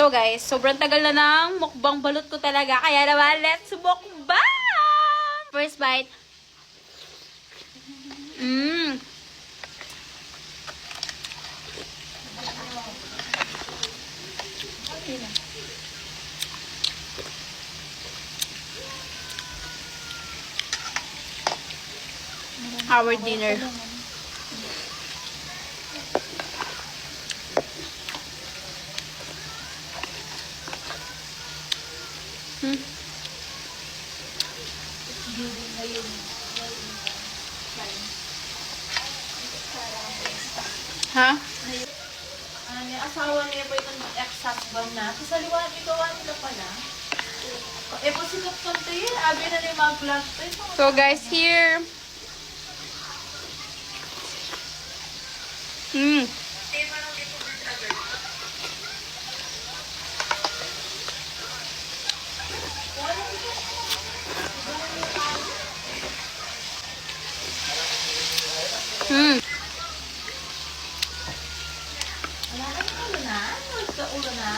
So guys, sobrang tagal na ng mukbang balot ko talaga. Kaya naman, let's mukbang! First bite. Our dinner. Ha? Yung asawa niya po itong ex-husband na. Sa liwanag, ikaw nila pala. Eh po si Dr. Taylor, abi na yung mga vlog. So guys, here. Wala ka yung ulo na? Ulo na?